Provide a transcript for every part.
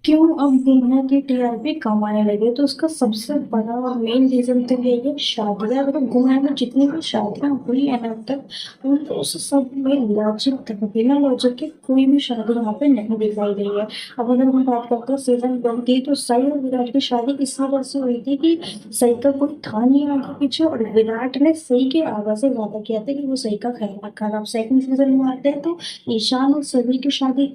क्यों अब दुनिया की टीआरपी कमाने लगे तो उसका सबसे बड़ा और मेन रीजन तो यही है शादियां। अगर दुनिया में जितनी भी शादियां हुई है ना अब तक उन उस सब में लॉजिक था, बिना लॉजिक के कोई भी शादी यहाँ पे नहीं दिखाई गई है। अब अगर हम बात करते हैं सीजन 1 की, तो सही और विराट की शादी इस वजह से हुई थी कि सही का कोई था नहीं आगे पीछे, और विराट ने सही के आगे से वादा किया था कि वो सही का ख्याल रखा। अब सेकंड सीजन में आते हैं तो ईशान और सभी की शादी,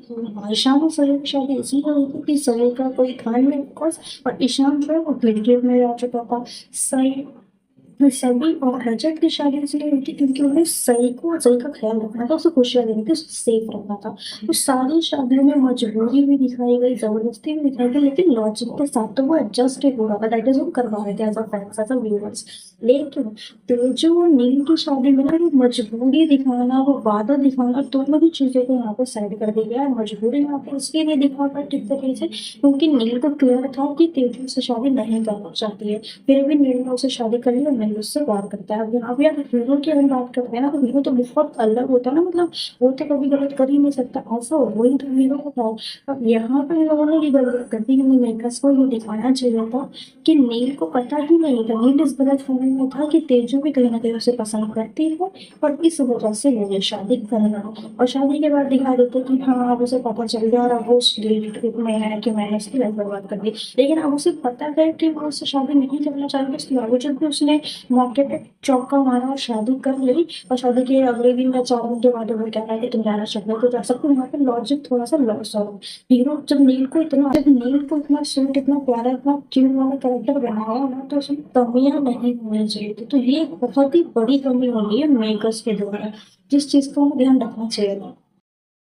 ईशान और सभी की शादी इसलिए हुई थी कि सभी का कोई था नहीं ऑफकोर्स, और ईशान जो है वो गिरगिट में रह चुका था। सही, सभी और रजत की शादी इसलिए हुई थी क्योंकि उन्हें सही को और सही का ख्याल रखना था, उसे खुशियां देनी थी, उसे सेफ रखना था। तो सारी शादियों में मजबूरी भी दिखाई गई, जबरदस्ती भी दिखाई गई, लेकिन लॉजिक के साथ तो वो एडजस्ट ही हो रहा था। दैट इज वो करवा रहे थे as a fans, as a viewers. लेकिन तेजू और नील की शादी में ना वो मजबूरी दिखाना, वो वादा दिखाना, दोनों ही चीजों को यहाँ पे साइड कर दिया है। मजबूरी यहाँ पे इसलिए नहीं दिखा पाई ठीक तरीके से क्योंकि नील को क्लियर था कि तेजू से शादी नहीं करना चाहती है, फिर भी नील ने उससे शादी कर ली और नील उससे प्यार करता है। अब यहाँ पे अगर हीरो की हम बात करते हैं ना, तो हीरो तो बहुत अलग होता है ना, मतलब वो तो कभी गलत कर ही नहीं सकता, ऐसा वही तो हीरो होता है। अब यहाँ पे इन लोगों ने ये गलत कर दी कि मेकर्स को ये दिखाना चाहिए था कि नील को पता ही नहीं था, नील इस गलतफहमी में था कि तेजू भी कहीं ना कहीं उसे पसंद करती है, और इस वजह से वो ये शादी करना, और शादी के बाद दिखा देते कि हाँ अब उसे पता चल गया और अब वो उस गिल्ट में है कि मैंने उसकी लाइफ बर्बाद कर दी। लेकिन अब उसे पता है कि वो उससे शादी नहीं करना चाहती, उसके बावजूद भी उसने मौके पे चौका मारा और शादी कर ली। और शादी के अगले दिन या 4 दिन के बाद वो कह रहा है कि तुम जाना चाहते हो तो जा सकते हो। यहाँ पे लॉजिक थोड़ा सा लॉस हो। हीरो जब नील को इतना स्वीट, इतना प्यारा, इतना क्यूट वाला कैरेक्टर बनाया ना, तो उसमें कमियां नहीं होनी चाहिए थी। तो ये एक बहुत ही बड़ी कमी हो गई है मेकर्स के द्वारा, जिस चीज का हमें ध्यान रखना चाहिए था।